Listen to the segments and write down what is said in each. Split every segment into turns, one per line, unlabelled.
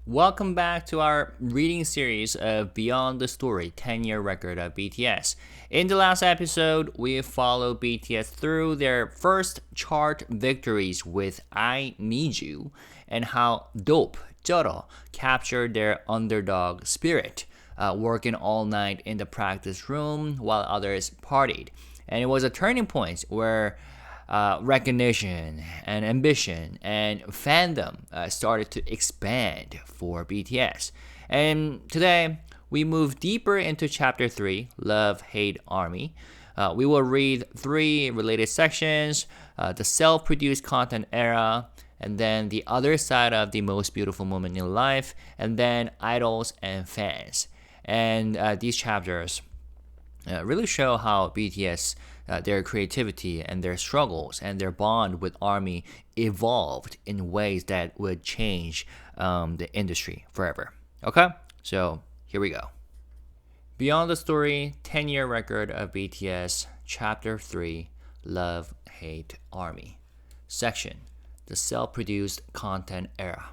Welcome back to our reading series of Beyond the Story 10-year record of BTS. In the last episode, we followed BTS through their first chart victories with I Need You and how Dope, jhope, captured their underdog spirit, working all night in the practice room while others partied. And it was a turning point where recognition and ambition and fandom started to expand for BTS. And today, we move deeper into chapter 3, Love, Hate, Army. We will read 3 related sections, the self-produced content era, and then the other side of the most beautiful moment in life, and then idols and fans. And these chapters really show how BTS, their creativity and their struggles and their bond with ARMY evolved in ways that would change the industry forever. Okay, so here we go. Beyond the Story 10-year record of BTS, Chapter 3, Love, Hate, ARMY. Section, the self-produced content era.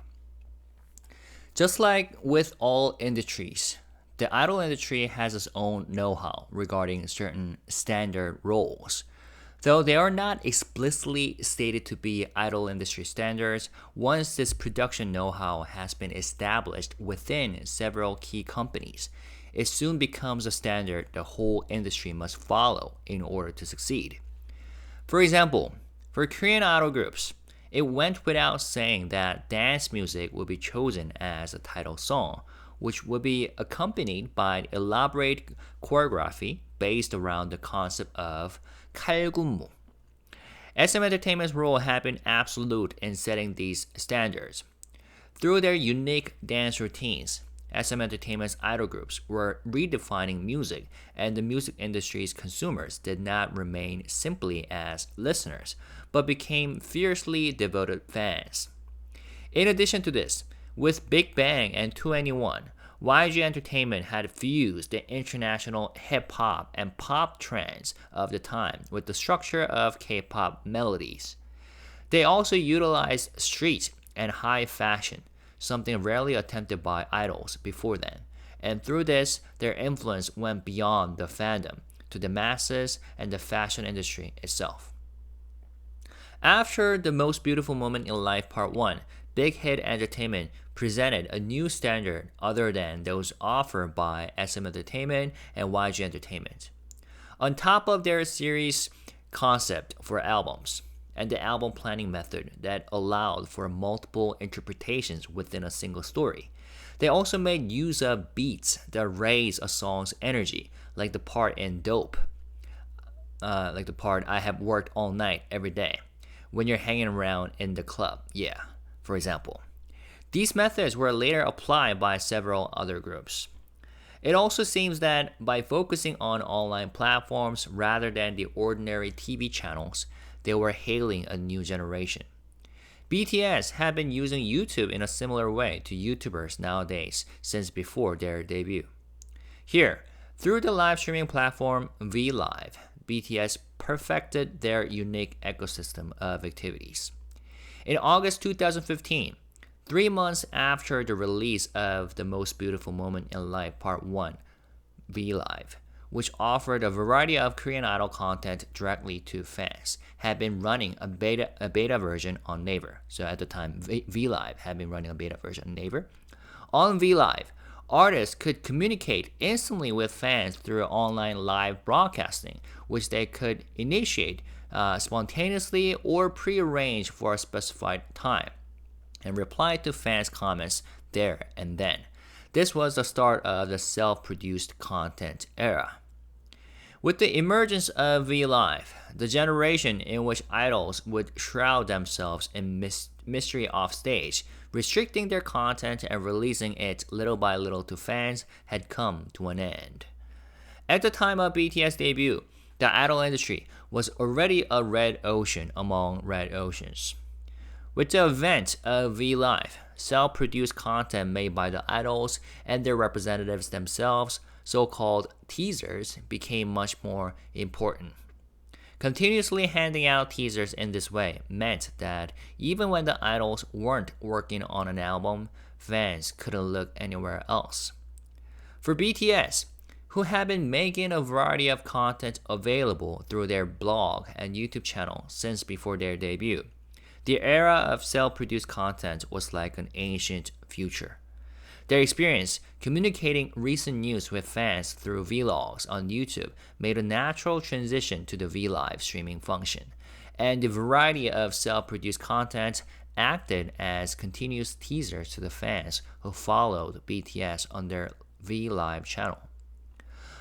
Just like with all industries, the idol industry has its own know-how regarding certain standard roles. Though they are not explicitly stated to be idol industry standards, once this production know-how has been established within several key companies, it soon becomes a standard the whole industry must follow in order to succeed. For example, for Korean idol groups, it went without saying that dance music would be chosen as a title song, which would be accompanied by elaborate choreography based around the concept of 칼군무. SM Entertainment's role had been absolute in setting these standards. Through their unique dance routines, SM Entertainment's idol groups were redefining music, and the music industry's consumers did not remain simply as listeners, but became fiercely devoted fans. In addition to this, with Big Bang and 2NE1, YG Entertainment had fused the international hip-hop and pop trends of the time with the structure of K-pop melodies. They also utilized street and high fashion, something rarely attempted by idols before then, and through this, their influence went beyond the fandom to the masses and the fashion industry itself. After The Most Beautiful Moment in Life Part 1, Big Hit Entertainment presented a new standard other than those offered by SM Entertainment and YG Entertainment. On top of their series concept for albums and the album planning method that allowed for multiple interpretations within a single story, they also made use of beats that raise a song's energy, like the part in Dope, like the part I have worked all night every day, when you're hanging around in the club, for example. These methods were later applied by several other groups. It also seems that by focusing on online platforms rather than the ordinary TV channels, they were hailing a new generation. BTS had been using YouTube in a similar way to YouTubers nowadays since before their debut. Here, through the live streaming platform VLive, BTS perfected their unique ecosystem of activities. In August 2015, 3 months after the release of The Most Beautiful Moment in Life Part 1, VLive, which offered a variety of Korean Idol content directly to fans, had been running a beta version on Naver. So at the time, VLive had been running a beta version on Naver. On VLive, artists could communicate instantly with fans through online live broadcasting, which they could initiate spontaneously or pre-arrange for a specified time, and reply to fans' comments there and then. This was the start of the self-produced content era. With the emergence of VLive, the generation in which idols would shroud themselves in mystery off stage, restricting their content and releasing it little by little to fans, had come to an end. At the time of BTS debut, the idol industry was already a red ocean among red oceans. With the advent of VLive, self-produced content made by the idols and their representatives themselves, so-called teasers, became much more important. Continuously handing out teasers in this way meant that even when the idols weren't working on an album, fans couldn't look anywhere else. For BTS, who had been making a variety of content available through their blog and YouTube channel since before their debut, the era of self-produced content was like an ancient future. Their experience communicating recent news with fans through vlogs on YouTube made a natural transition to the VLive streaming function, and the variety of self-produced content acted as continuous teasers to the fans who followed BTS on their VLive channel.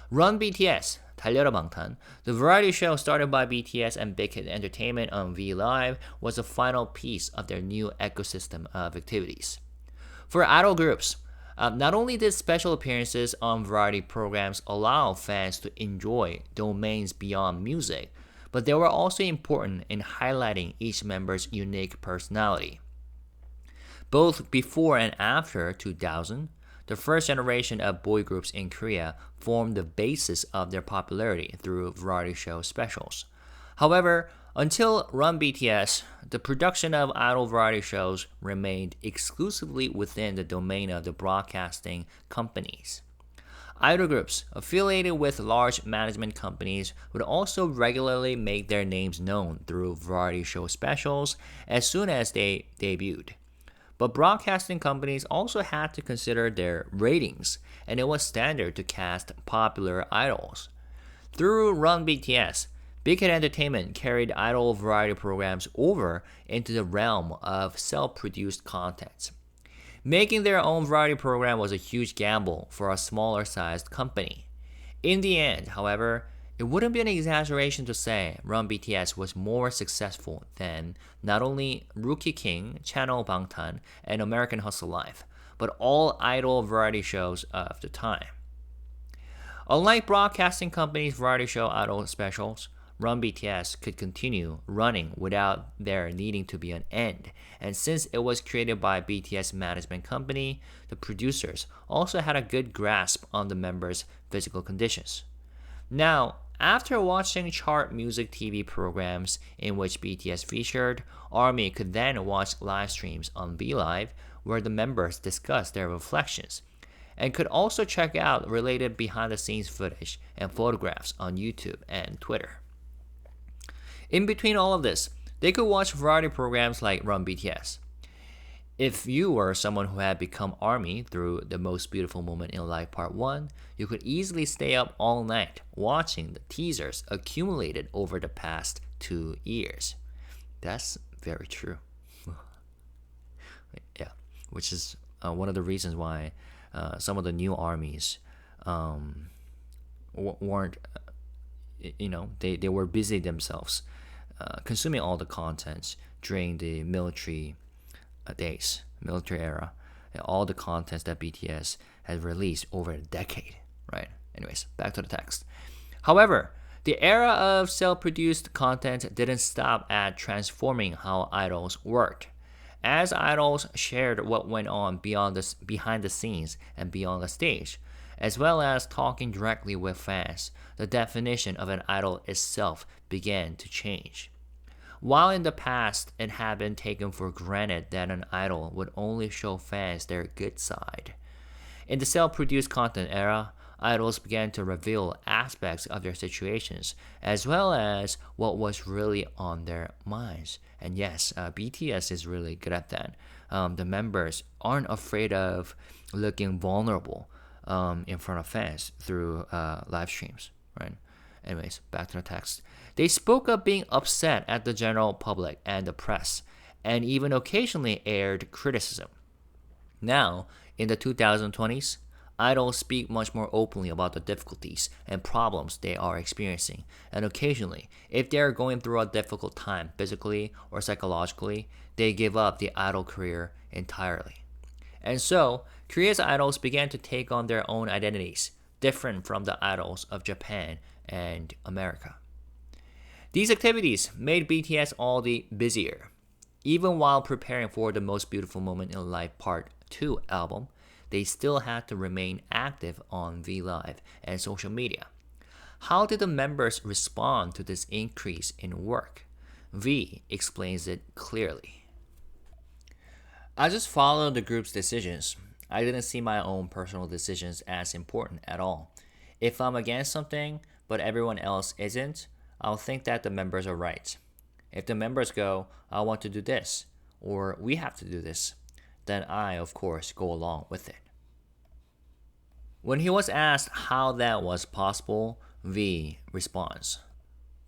Run BTS, 달려라 방탄, the variety show started by BTS and Big Hit Entertainment on VLive, was the final piece of their new ecosystem of activities. For idol groups, not only did special appearances on variety programs allow fans to enjoy domains beyond music, but they were also important in highlighting each member's unique personality. Both before and after 2000, the first generation of boy groups in Korea formed the basis of their popularity through variety show specials. However, until Run BTS, the production of idol variety shows remained exclusively within the domain of the broadcasting companies. Idol groups affiliated with large management companies would also regularly make their names known through variety show specials as soon as they debuted. But broadcasting companies also had to consider their ratings, and it was standard to cast popular idols. Through Run BTS, Big Hit Entertainment carried idol variety programs over into the realm of self-produced content. Making their own variety program was a huge gamble for a smaller-sized company. In the end, however, it wouldn't be an exaggeration to say Run BTS was more successful than not only Rookie King, Channel Bangtan, and American Hustle Life, but all idol variety shows of the time. Unlike broadcasting companies' variety show idol specials, Run BTS could continue running without there needing to be an end, and since it was created by BTS management company, the producers also had a good grasp on the members' physical conditions. Now, after watching chart music TV programs in which BTS featured, ARMY could then watch live streams on VLive where the members discussed their reflections, and could also check out related behind-the-scenes footage and photographs on YouTube and Twitter. In between all of this, they could watch variety programs like Run BTS. If you were someone who had become ARMY through The Most Beautiful Moment in Life Part 1, you could easily stay up all night watching the teasers accumulated over the past 2 years. That's very true. Yeah, which is one of the reasons why some of the new armies weren't, they were busy themselves consuming all the contents during the military days, military era, and all the contents that BTS had released over a decade, right? Anyways, back to the text. However, the era of self-produced content didn't stop at transforming how idols worked. As idols shared what went on behind the scenes and beyond the stage, as well as talking directly with fans, the definition of an idol itself began to change. While in the past it had been taken for granted that an idol would only show fans their good side, in the self-produced content era, idols began to reveal aspects of their situations as well as what was really on their minds. And yes, BTS is really good at that. The members aren't afraid of looking vulnerable in front of fans through live streams, right? Anyways, back to the text. They spoke of being upset at the general public and the press, and even occasionally aired criticism. Now, in the 2020s, idols speak much more openly about the difficulties and problems they are experiencing, and occasionally, if they are going through a difficult time physically or psychologically, they give up the idol career entirely. And so, Korea's idols began to take on their own identities, different from the idols of Japan and America. These activities made BTS all the busier. Even while preparing for The Most Beautiful Moment in Life Part 2 album, they still had to remain active on VLive and social media. How did the members respond to this increase in work? V explains it clearly. I just followed the group's decisions. I didn't see my own personal decisions as important at all. If I'm against something, but everyone else isn't, I'll think that the members are right. If the members go, I want to do this, or we have to do this, then I, of course, go along with it. When he was asked how that was possible, V responds,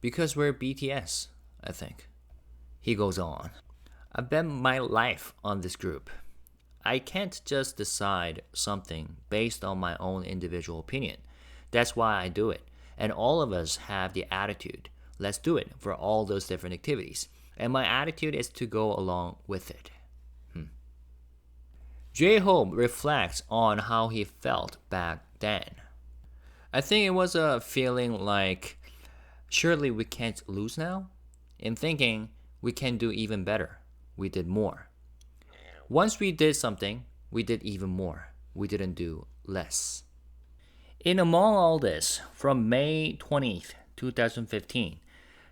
because we're BTS, I think. He goes on, I bet my life on this group. I can't just decide something based on my own individual opinion. That's why I do it. And all of us have the attitude. Let's do it for all those different activities. And my attitude is to go along with it. Jhope reflects on how he felt back then. I think it was a feeling like, surely we can't lose now? In thinking, we can do even better. We did more. Once we did something, we did even more. We didn't do less. In among all this, from May 20th, 2015,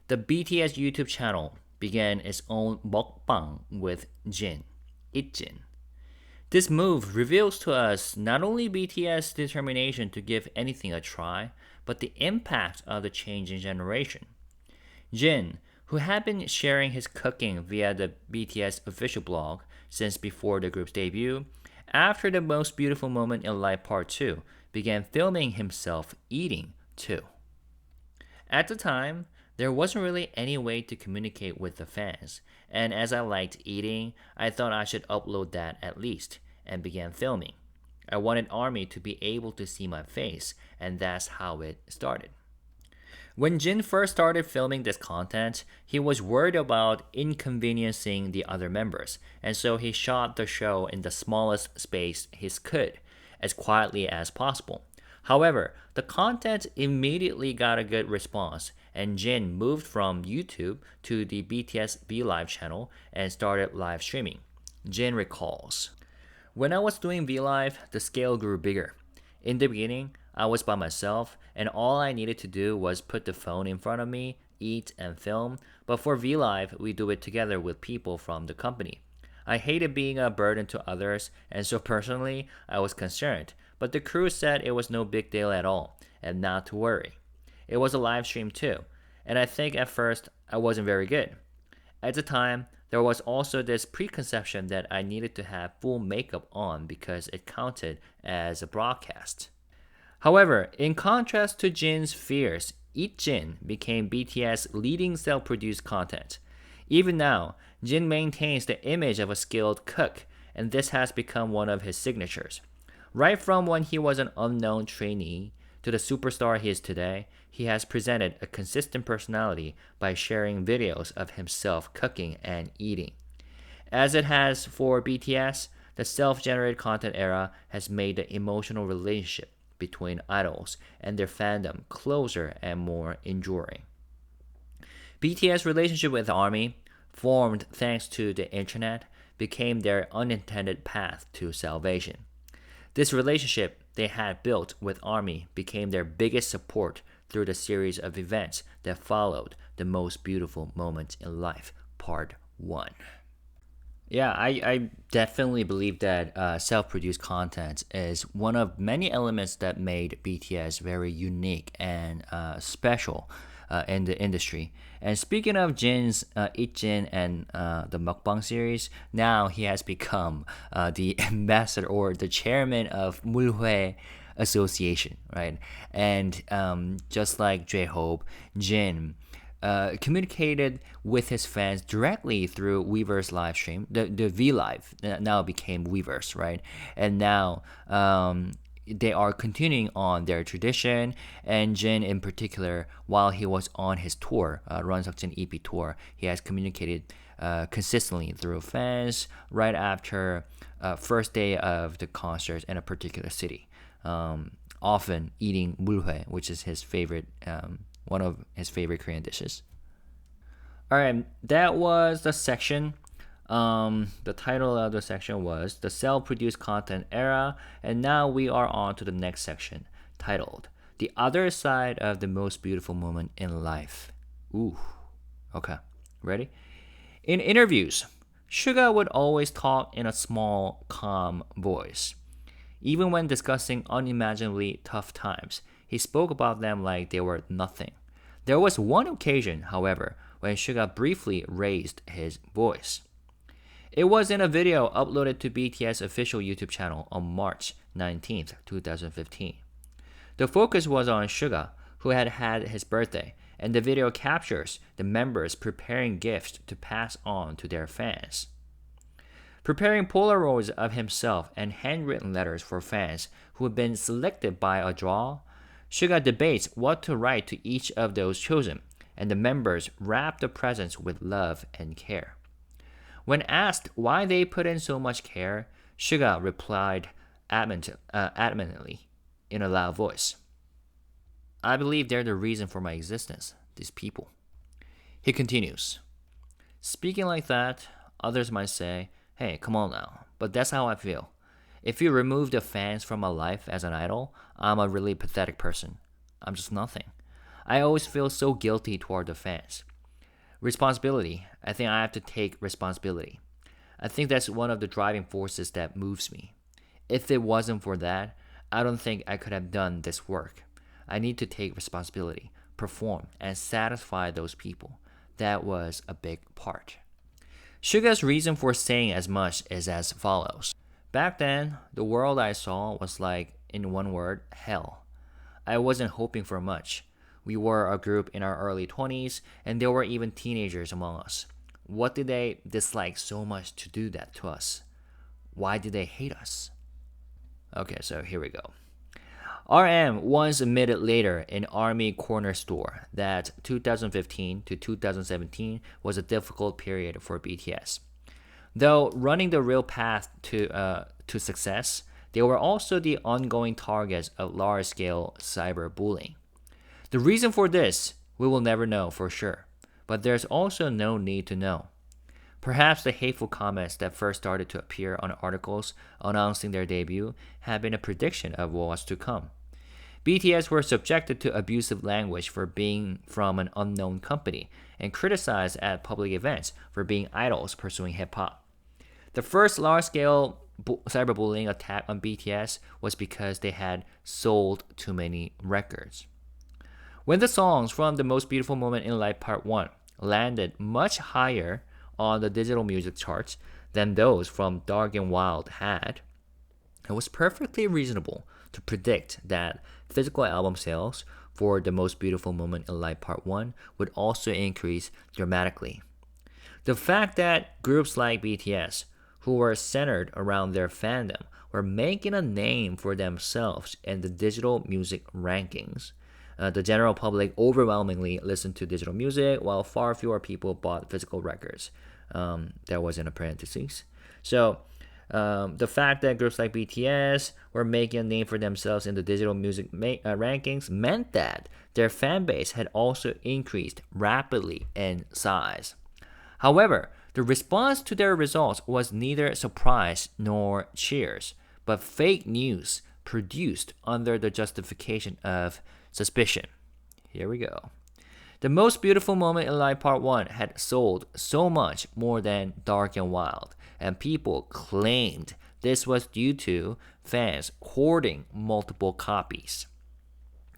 the BTS YouTube channel began its own mukbang with Jin, Itjin. This move reveals to us not only BTS' determination to give anything a try, but the impact of the changing generation. Jin, who had been sharing his cooking via the BTS official blog since before the group's debut, after the Most Beautiful Moment in Life Part 2, began filming himself eating too. At the time, there wasn't really any way to communicate with the fans, and as I liked eating, I thought I should upload that at least, and began filming. I wanted ARMY to be able to see my face, and that's how it started. When Jin first started filming this content, he was worried about inconveniencing the other members, and so he shot the show in the smallest space he could, as quietly as possible. However, the content immediately got a good response, and Jin moved from YouTube to the BTS VLive channel and started live streaming. Jin recalls, when I was doing VLive, the scale grew bigger. In the beginning, I was by myself, and all I needed to do was put the phone in front of me, eat, and film, but for VLive, we do it together with people from the company. I hated being a burden to others, and so personally, I was concerned, but the crew said it was no big deal at all, and not to worry. It was a live stream too, and I think at first I wasn't very good. At the time, there was also this preconception that I needed to have full makeup on because it counted as a broadcast. However, in contrast to Jin's fears, Itjin became BTS' leading self-produced content. Even now, Jin maintains the image of a skilled cook, and this has become one of his signatures. Right from when he was an unknown trainee to the superstar he is today, he has presented a consistent personality by sharing videos of himself cooking and eating. As it has for BTS, the self-generated content era has made the emotional relationship between idols and their fandom closer and more enduring. BTS' relationship with ARMY, formed thanks to the internet, became their unintended path to salvation. This relationship they had built with ARMY became their biggest support through the series of events that followed the Most Beautiful Moment in Life, Part 1. Yeah, I definitely believe that self-produced content is one of many elements that made BTS very unique and special in the industry. And speaking of Jin's Itjin and the mukbang series, now he has become the ambassador or the chairman of mulhue Association, right? And just like J-Hope, Jin communicated with his fans directly through Weverse live stream. The VLive now became Weverse, right? And now they are continuing on their tradition. And Jin, in particular, while he was on his tour, Runseokjin EP tour, he has communicated consistently through fans right after first day of the concert in a particular city. Often eating mulhue, which is his favorite. One of his favorite Korean dishes. Alright, that was the section. The title of the section was The Self-Produced Content Era, and now we are on to the next section, titled The Other Side of the Most Beautiful Moment in Life. Ooh, okay, ready? In interviews, Suga would always talk in a small, calm voice. Even when discussing unimaginably tough times, he spoke about them like they were nothing. There was one occasion, however, when Suga briefly raised his voice. It was in a video uploaded to BTS official YouTube channel on March 19th, 2015. The focus was on Suga, who had had his birthday, and the video captures the members preparing gifts to pass on to their fans. Preparing Polaroids of himself and handwritten letters for fans who had been selected by a draw, Suga debates what to write to each of those chosen, and the members wrap the presents with love and care. When asked why they put in so much care, Suga replied adamantly in a loud voice, "I believe they're the reason for my existence, these people." He continues, "Speaking like that, others might say, hey, come on now, but that's how I feel. If you remove the fans from my life as an idol, I'm a really pathetic person. I'm just nothing. I always feel so guilty toward the fans. Responsibility. I think I have to take responsibility. I think that's one of the driving forces that moves me. If it wasn't for that, I don't think I could have done this work. I need to take responsibility, perform, and satisfy those people. That was a big part." Suga's reason for saying as much is as follows. "Back then, the world I saw was like, in one word, hell. I wasn't hoping for much. We were a group in our early 20s, and there were even teenagers among us. What did they dislike so much to do that to us? Why did they hate us?" Okay, so here we go. RM once admitted later in ARMY Corner Store that 2015 to 2017 was a difficult period for BTS. Though running the real path to success, they were also the ongoing targets of large-scale cyberbullying. The reason for this, we will never know for sure, but there's also no need to know. Perhaps the hateful comments that first started to appear on articles announcing their debut had been a prediction of what was to come. BTS were subjected to abusive language for being from an unknown company and criticized at public events for being idols pursuing hip-hop. The first large-scale cyberbullying attack on BTS was because they had sold too many records. When the songs from The Most Beautiful Moment in Life Part 1 landed much higher on the digital music charts than those from Dark and Wild had, it was perfectly reasonable to predict that physical album sales for The Most Beautiful Moment in Life Part 1 would also increase dramatically. The fact that groups like BTS, who were centered around their fandom, were making a name for themselves in the digital music rankings. The general public overwhelmingly listened to digital music, while far fewer people bought physical records. That was in a parentheses. So, the fact that groups like BTS were making a name for themselves in the digital music rankings meant that their fan base had also increased rapidly in size. However, the response to their results was neither surprise nor cheers, but fake news produced under the justification of suspicion. Here we go. The Most Beautiful Moment in Life Part 1 had sold so much more than Dark and Wild, and people claimed this was due to fans hoarding multiple copies.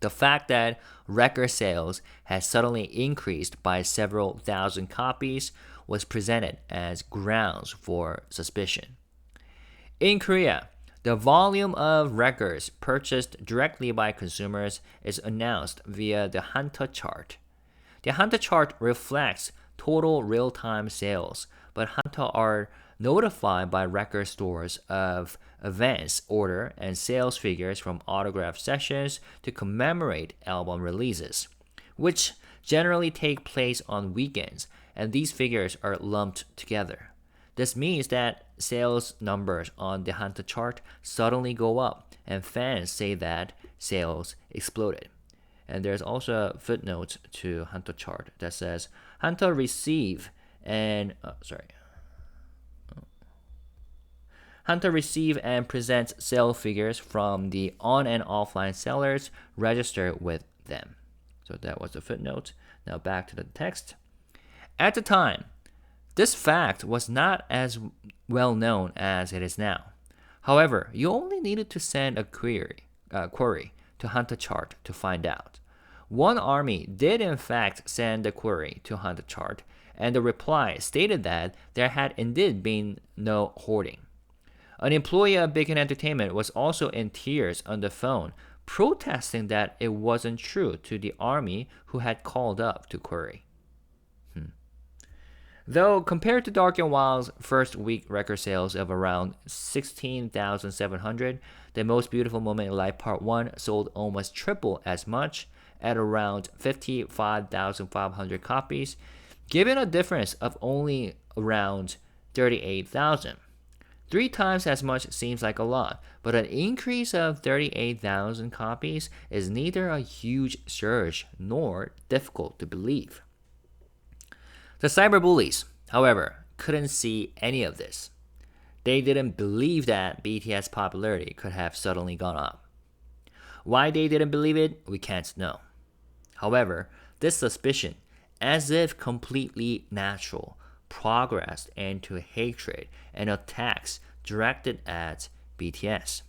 The fact that record sales had suddenly increased by several thousand copies was presented as grounds for suspicion. In Korea, the volume of records purchased directly by consumers is announced via the Hanta chart. The Hanta chart reflects total real-time sales, but Hanta are notified by record stores of events, order, and sales figures from autograph sessions to commemorate album releases, which generally take place on weekends, and these figures are lumped together. This means that sales numbers on the Hanta chart suddenly go up, and fans say that sales exploded. And there's also a footnote to Hanta chart that says Hanta receive and present sale figures from the on and offline sellers registered with them. So that was the footnote. Now back to the text. At the time, This fact was not as well known as it is now. However, you only needed to send a query to Hunt a chart to find out. One army did in fact send a query to Hunt a chart, and the reply stated that there had indeed been no hoarding. An employee of Big Hit Entertainment was also in tears on the phone, protesting that it wasn't true to the army who had called up to query. Though compared to Dark and Wild's first week record sales of around 16,700, The Most Beautiful Moment in Life Part 1 sold almost triple as much at around 55,500 copies, given a difference of only around 38,000. 3 times as much seems like a lot, but an increase of 38,000 copies is neither a huge surge nor difficult to believe. The cyberbullies, however, couldn't see any of this. They didn't believe that BTS popularity could have suddenly gone up. Why they didn't believe it, we can't know. However, this suspicion, as if completely natural, progressed into hatred and attacks directed at BTS.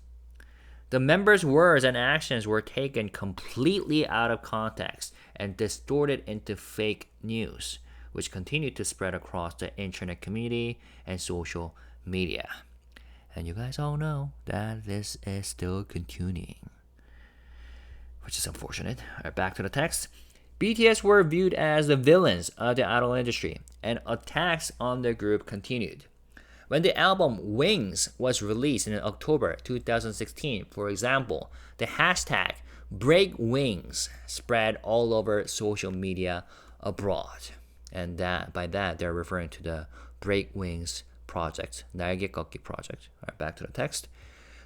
The members' words and actions were taken completely out of context and distorted into fake news, which continued to spread across the internet community and social media. And you guys all know that this is still continuing, which is unfortunate. All right, back to the text. BTS were viewed as the villains of the idol industry, and attacks on the group continued. When the album Wings was released in October 2016, for example, the hashtag #BreakWings spread all over social media abroad. And by that, they're referring to the Break Wings project, 날개 꺾기 project. All right, back to the text.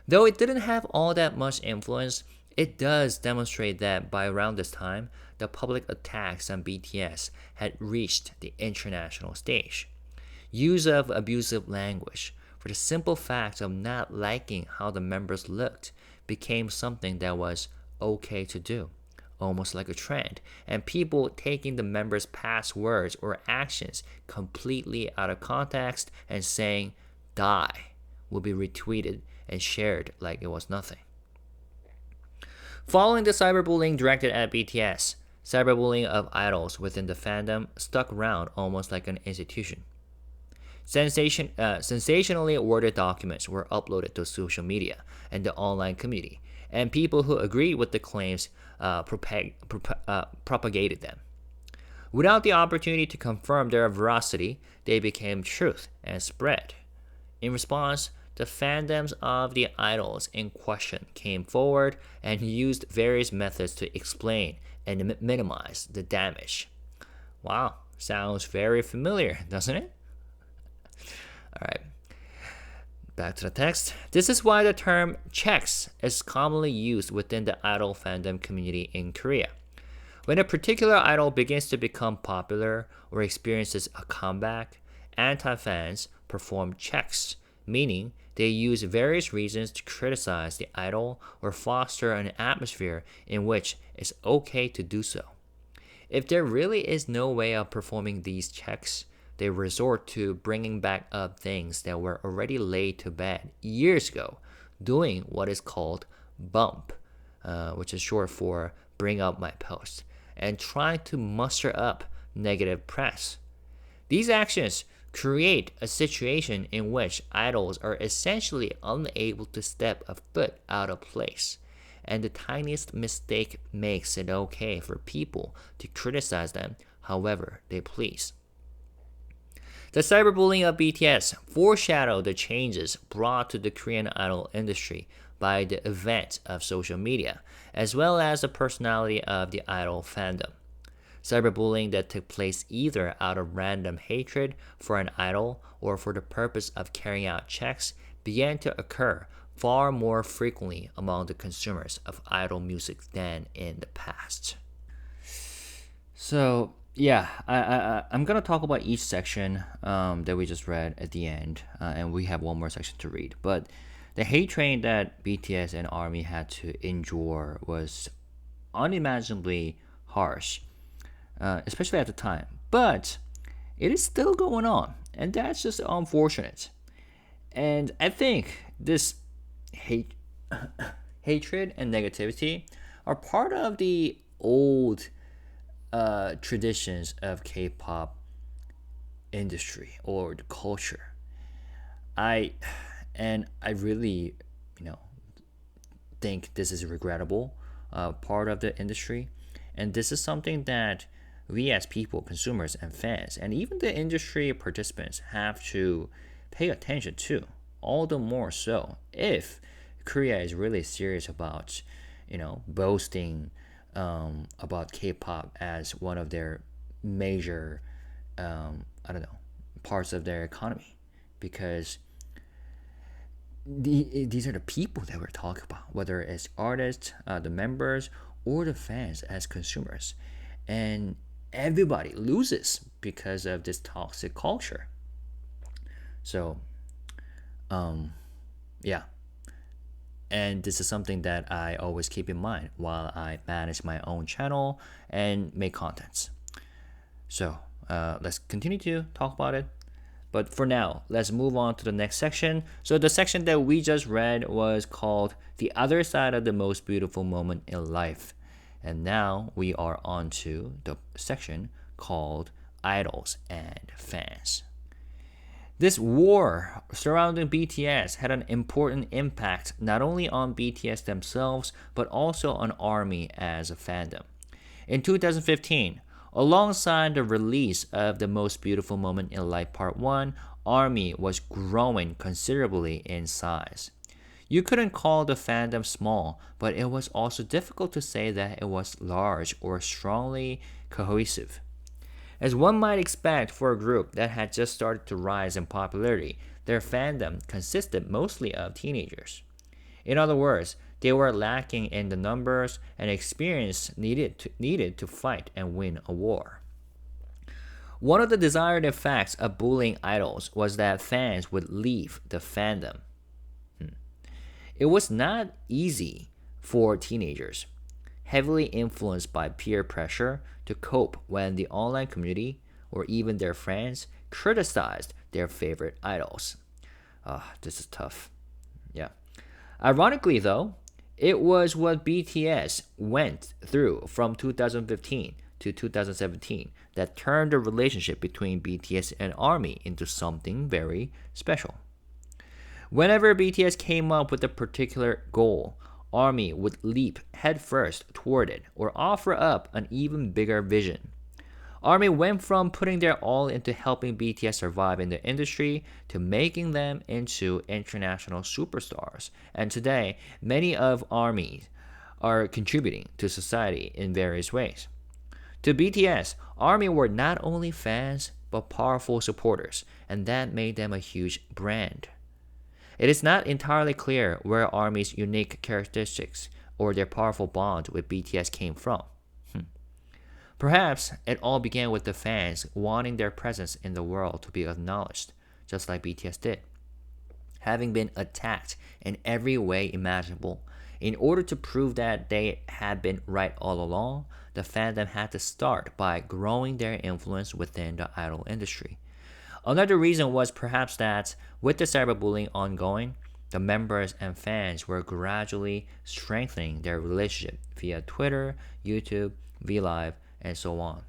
Though it didn't have all that much influence, it does demonstrate that by around this time, the public attacks on BTS had reached the international stage. Use of abusive language, for the simple fact of not liking how the members looked, became something that was okay to do, almost like a trend, and people taking the members' past words or actions completely out of context and saying "die" will be retweeted and shared like it was nothing. Following the cyberbullying directed at BTS, cyberbullying of idols within the fandom stuck around almost like an institution. Sensationally worded documents were uploaded to social media and the online community, and people who agreed with the claims propagated them. Without the opportunity to confirm their veracity, they became truth and spread. In response, the fandoms of the idols in question came forward and used various methods to explain and minimize the damage. Wow, sounds very familiar, doesn't it? Alright, back to the text. This is why the term checks is commonly used within the idol fandom community in Korea. When a particular idol begins to become popular or experiences a comeback, anti-fans perform checks, meaning they use various reasons to criticize the idol or foster an atmosphere in which it's okay to do so. If there really is no way of performing these checks, they resort to bringing back up things that were already laid to bed years ago, doing what is called bump, which is short for bring up my post, and trying to muster up negative press. These actions create a situation in which idols are essentially unable to step a foot out of place, and the tiniest mistake makes it okay for people to criticize them however they please. The cyberbullying of BTS foreshadowed the changes brought to the Korean idol industry by the event of social media, as well as the personality of the idol fandom. Cyberbullying that took place either out of random hatred for an idol or for the purpose of carrying out checks began to occur far more frequently among the consumers of idol music than in the past. So, yeah, I'm going to talk about each section that we just read at the end, and we have one more section to read. But the hate train that BTS and ARMY had to endure was unimaginably harsh, especially at the time. But it is still going on, And that's just unfortunate. And I think this hate, hatred and negativity are part of the old traditions of K-pop industry or the culture. I I really, you know, think this is regrettable part of the industry, and this is something that we as people, consumers and fans, and even the industry participants have to pay attention to. All the more so if Korea is really serious about, boasting about K-pop as one of their major, I don't know, parts of their economy, because these are the people that we're talking about, whether it's artists, the members, or the fans as consumers, and everybody loses because of this toxic culture. So, yeah, and this is something that I always keep in mind while I manage my own channel and make contents. So, let's continue to talk about it. But for now, let's move on to the next section. So the section that we just read was called The Other Side of the Most Beautiful Moment in Life. And now we are on to the section called Idols and Fans. This war surrounding BTS had an important impact not only on BTS themselves, but also on ARMY as a fandom. In 2015, alongside the release of The Most Beautiful Moment in Life Part 1, ARMY was growing considerably in size. You couldn't call the fandom small, but it was also difficult to say that it was large or strongly cohesive. As one might expect for a group that had just started to rise in popularity, their fandom consisted mostly of teenagers. In other words, they were lacking in the numbers and experience needed to fight and win a war. One of the desired effects of bullying idols was that fans would leave the fandom. It was not easy for teenagers, heavily influenced by peer pressure, to cope when the online community or even their friends criticized their favorite idols. This is tough. Yeah. Ironically, though, it was what BTS went through from 2015 to 2017 that turned the relationship between BTS and ARMY into something very special. Whenever BTS came up with a particular goal, ARMY would leap headfirst toward it or offer up an even bigger vision. ARMY went from putting their all into helping BTS survive in the industry to making them into international superstars. And today, many of ARMY are contributing to society in various ways. To BTS, ARMY were not only fans but powerful supporters, and that made them a huge brand. It is not entirely clear where ARMY's unique characteristics or their powerful bond with BTS came from. Perhaps it all began with the fans wanting their presence in the world to be acknowledged, just like BTS did. Having been attacked in every way imaginable, in order to prove that they had been right all along, the fandom had to start by growing their influence within the idol industry. Another reason was perhaps that with the cyberbullying ongoing, the members and fans were gradually strengthening their relationship via Twitter, YouTube, VLive, and so on.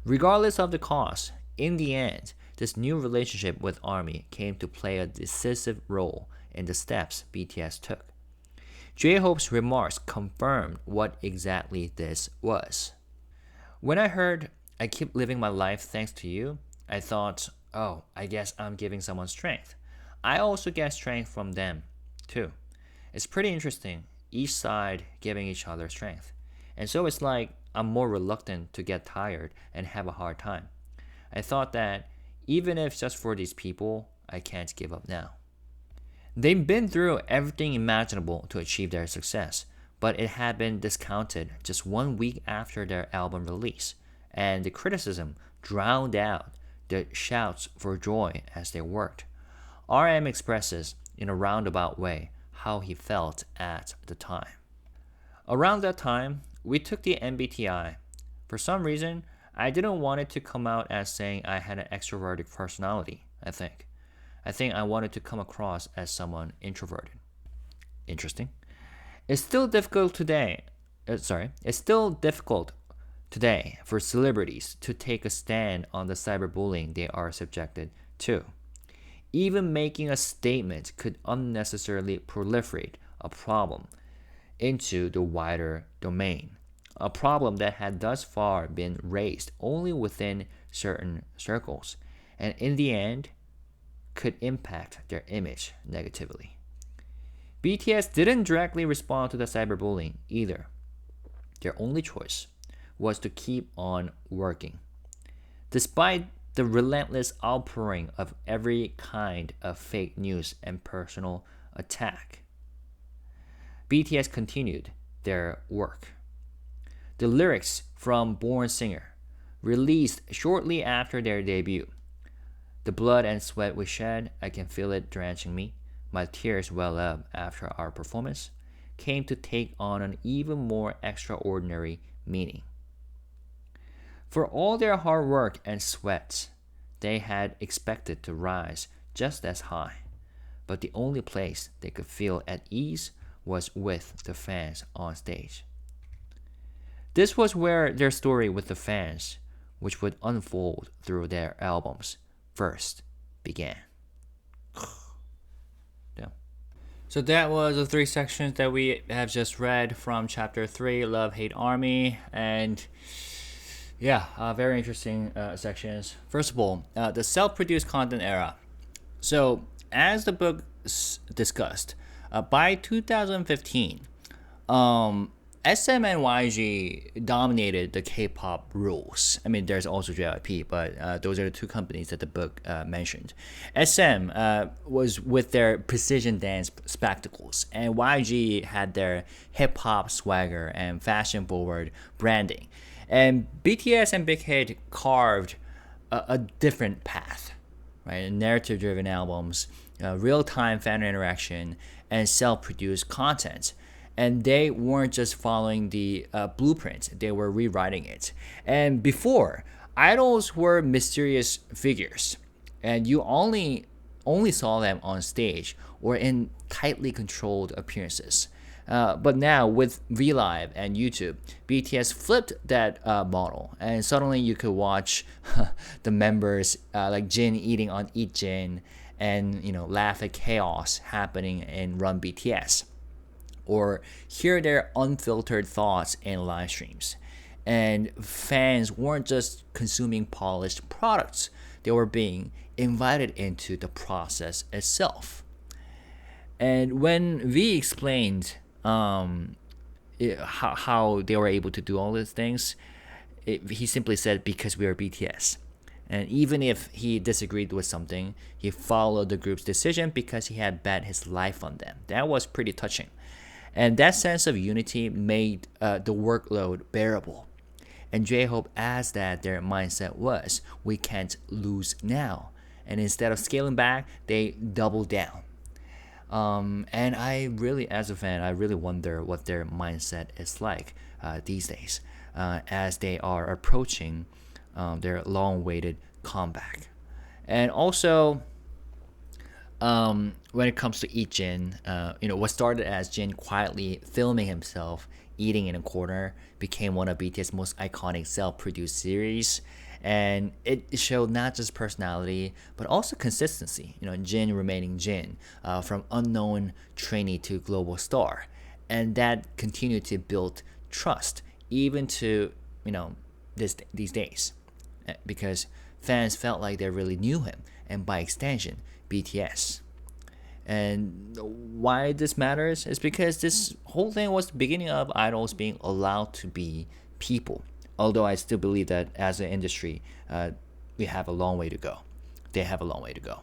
Regardless of the cost, in the end, this new relationship with ARMY came to play a decisive role in the steps BTS took. J-Hope's remarks confirmed what exactly this was. When I heard, "I keep living my life thanks to you," I thought, oh, I guess I'm giving someone strength. I also get strength from them, too. It's pretty interesting, each side giving each other strength. And so it's like I'm more reluctant to get tired and have a hard time. I thought that even if just for these people, I can't give up now. They've been through everything imaginable to achieve their success, but it had been discounted just 1 week after their album release, and the criticism drowned out the shouts for joy as they worked. RM expresses in a roundabout way how he felt at the time. Around that time, we took the MBTI. For some reason, I didn't want it to come out as saying I had an extroverted personality, I think. I think I wanted to come across as someone introverted. Interesting. It's still difficult today. It's still difficult today for celebrities to take a stand on the cyberbullying they are subjected to. Even making a statement could unnecessarily proliferate a problem into the wider domain, a problem that had thus far been raised only within certain circles, and in the end could impact their image negatively. BTS didn't directly respond to the cyberbullying either. Their only choice was to keep on working. Despite the relentless outpouring of every kind of fake news and personal attack, BTS continued their work. The lyrics from Born Singer, released shortly after their debut, "The blood and sweat we shed, I can feel it drenching me, my tears well up after our performance," came to take on an even more extraordinary meaning. For all their hard work and sweat, they had expected to rise just as high, but the only place they could feel at ease was with the fans on stage. This was where their story with the fans, which would unfold through their albums, first began. Yeah. So that was the three sections that we have just read from chapter 3, Love, Hate, Army, and yeah, very interesting sections. First of all, the self-produced content era. So, as the book discussed, by 2015, SM and YG dominated the K-pop rules. I mean, there's also JYP, but those are the two companies that the book mentioned. SM was with their precision dance spectacles, and YG had their hip-hop swagger and fashion-forward branding. And BTS and Big Hit carved a different path, right? Narrative-driven albums, real-time fan interaction, and self-produced content. And they weren't just following the blueprint, they were rewriting it. And before, idols were mysterious figures, and you only saw them on stage or in tightly controlled appearances. But now with VLive and YouTube, BTS flipped that model, and suddenly you could watch the members like Jin eating on Eat Jin, and laugh at chaos happening in Run BTS, or hear their unfiltered thoughts in live streams. And fans weren't just consuming polished products; they were being invited into the process itself. And when V explained how they were able to do all these things, he simply said, because we are BTS. And even if he disagreed with something, he followed the group's decision because he had bet his life on them. That was pretty touching. And that sense of unity made the workload bearable. And J-Hope asked that their mindset was, we can't lose now. And instead of scaling back, they doubled down. And I really, as a fan, I really wonder what their mindset is like these days as they are approaching their long-awaited comeback. And also, when it comes to Eat Jin, what started as Jin quietly filming himself eating in a corner became one of BTS' most iconic self-produced series. And it showed not just personality, but also consistency. Jin remaining Jin, from unknown trainee to global star. And that continued to build trust, even to, these days. Because fans felt like they really knew him, and by extension, BTS. And why this matters is because this whole thing was the beginning of idols being allowed to be people. Although I still believe that as an industry, we have a long way to go. They have a long way to go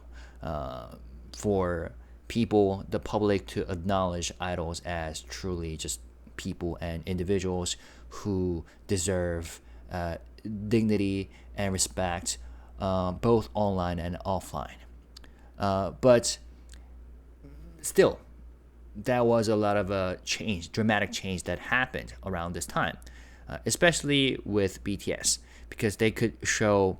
for people, the public, to acknowledge idols as truly just people and individuals who deserve dignity and respect, both online and offline. But still, there was a lot of dramatic change that happened around this time. Especially with BTS. because they could show,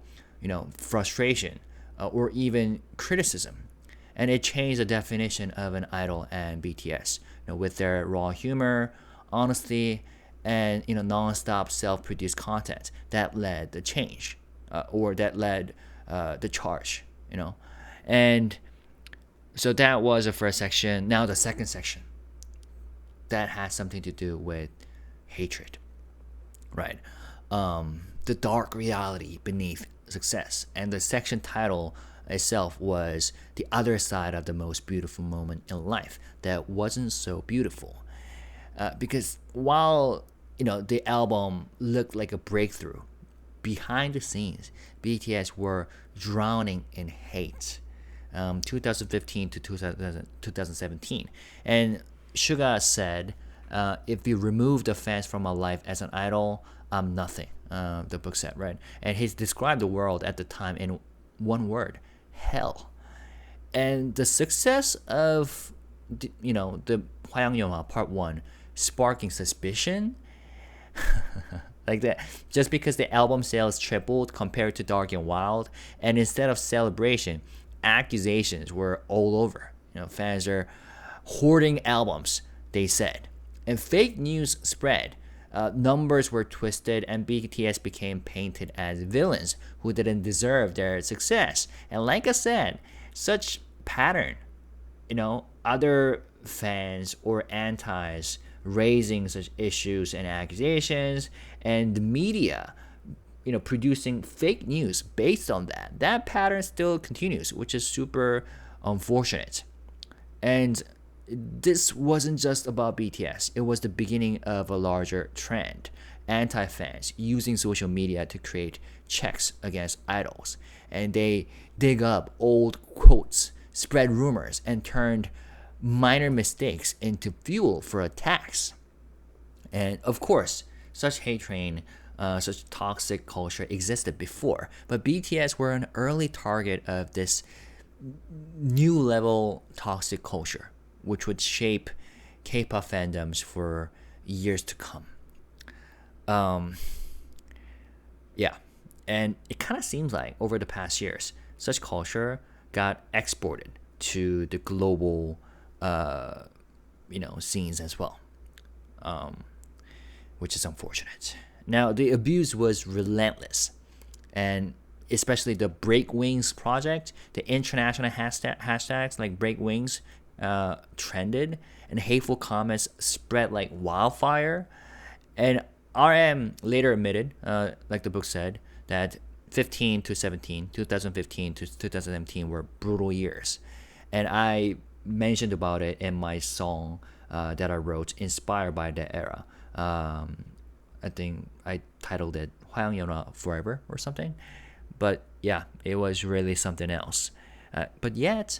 frustration or even criticism. And it changed the definition of an idol and BTS, with their raw humor, honesty, and non-stop self-produced content that led the change, or that led the charge, and so that was the first section. Now the second section, that has something to do with hatred, right? The dark reality beneath success, and the section title itself was the other side of the most beautiful moment in life that wasn't so beautiful, because while the album looked like a breakthrough, behind the scenes BTS were drowning in hate. 2015 to 2017, and Suga said, if you remove the fans from my life as an idol, I'm nothing. The book said, right? And he described the world at the time in one word: hell. And the success of the Hwayang Part 1 sparking suspicion like that, just because the album sales tripled compared to Dark and Wild, and instead of celebration, accusations were all over. Fans are hoarding albums, they said, and fake news spread. Numbers were twisted, and BTS became painted as villains who didn't deserve their success. And like I said, such pattern, other fans or antis raising such issues and accusations, and the media, producing fake news based on that. That pattern still continues, which is super unfortunate. And this wasn't just about BTS. It was the beginning of a larger trend. Anti-fans using social media to create checks against idols. And they dig up old quotes, spread rumors, and turned minor mistakes into fuel for attacks. And of course, such hate train, such toxic culture existed before, but BTS were an early target of this new level toxic culture, which would shape K-pop fandoms for years to come. Yeah, and it kind of seems like over the past years, such culture got exported to the global scenes as well, which is unfortunate. Now, the abuse was relentless, and especially the Break Wings project, the international hashtags like Break Wings trended, and hateful comments spread like wildfire. And RM later admitted, like the book said, that 2015 to 2017 were brutal years. And I mentioned about it in my song that I wrote, inspired by that era. I think I titled it "Hwayang Forever" or something. But yeah, it was really something else. But yet,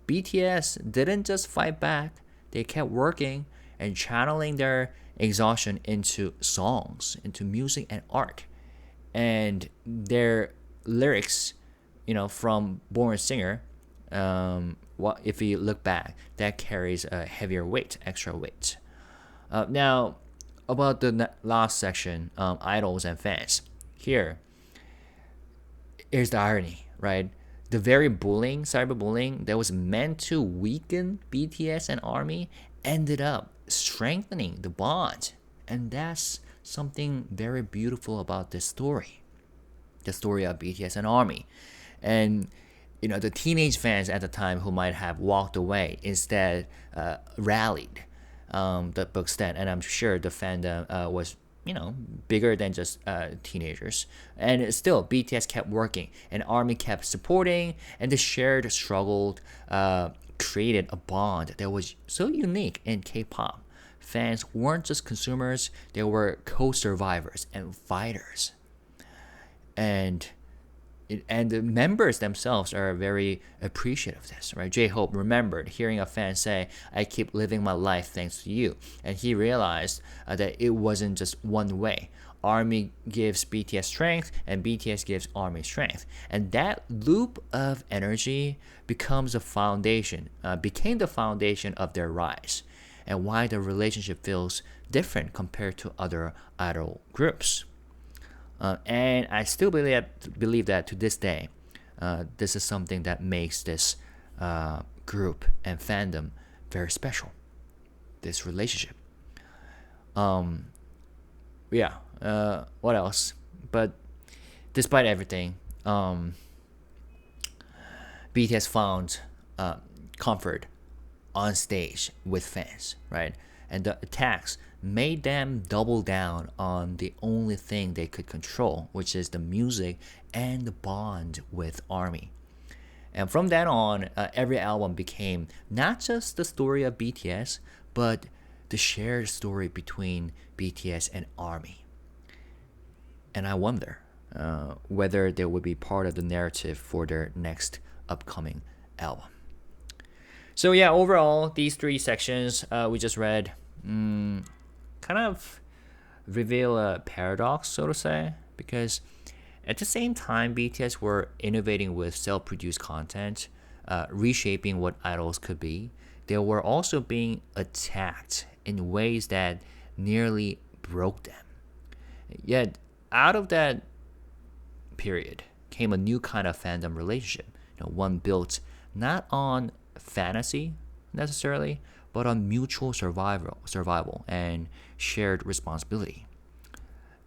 BTS didn't just fight back. They kept working and channeling their exhaustion into songs, into music and art. And their lyrics, from Born Singer, if you look back, that carries a heavier weight, extra weight. Now, about the last section, idols and fans. Here's the irony, right? The very cyberbullying that was meant to weaken BTS and ARMY ended up strengthening the bond. And that's something very beautiful about this story. The story of BTS and ARMY. And the teenage fans at the time who might have walked away instead rallied. The book said, and I'm sure the fandom was bigger than just teenagers. And still, BTS kept working, and ARMY kept supporting, and the shared struggle created a bond that was so unique in K-pop. Fans weren't just consumers; they were co-survivors and fighters. And the members themselves are very appreciative of this, right? Jhope remembered hearing a fan say, "I keep living my life thanks to you," and he realized that it wasn't just one way. ARMY gives BTS strength, and BTS gives ARMY strength, and that loop of energy became the foundation of their rise, and why the relationship feels different compared to other idol groups. And I still believe that to this day, this is something that makes this group and fandom very special. This relationship. Yeah. What else? But despite everything, BTS found comfort on stage with fans, right? And the attacks made them double down on the only thing they could control, which is the music and the bond with ARMY. And from then on, every album became not just the story of BTS, but the shared story between BTS and ARMY. And I wonder whether they would be part of the narrative for their next upcoming album. So yeah, overall, these three sections we just read kind of reveal a paradox, so to say, because at the same time, BTS were innovating with self-produced content, reshaping what idols could be. They were also being attacked in ways that nearly broke them. Yet, out of that period came a new kind of fandom relationship, one built not on fantasy necessarily, but on mutual survival and shared responsibility.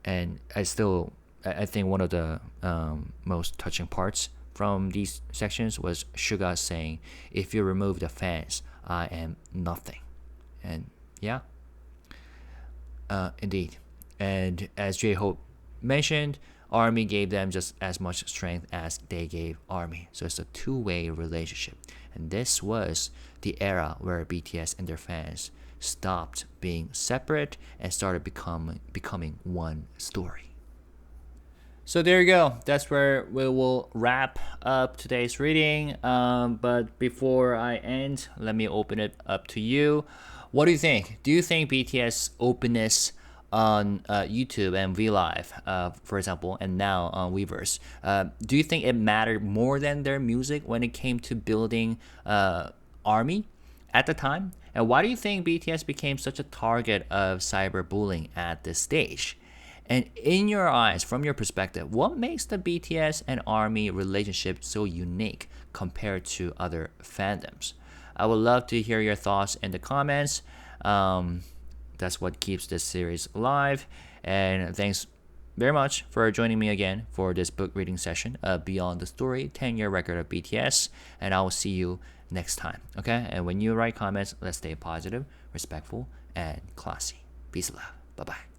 And I think one of the most touching parts from these sections was Suga saying, "If you remove the fans, I am nothing." And yeah, indeed. And as jhope mentioned, ARMY gave them just as much strength as they gave ARMY. So it's a two-way relationship. And this was the era where BTS and their fans stopped being separate and started becoming one story. So there you go. That's where we will wrap up today's reading. But before I end, let me open it up to you. What do you think? Do you think BTS openness on YouTube and VLive, for example, and now on Weverse, do you think it mattered more than their music when it came to building ARMY at the time? And why do you think BTS became such a target of cyberbullying at this stage? And in your eyes, from your perspective, what makes the BTS and ARMY relationship so unique compared to other fandoms? I would love to hear your thoughts in the comments. That's what keeps this series alive. And thanks very much for joining me again for this book reading session of Beyond the Story, 10-year record of BTS. And I will see you next time, okay? And when you write comments, let's stay positive, respectful, and classy. Peace and love. Bye-bye.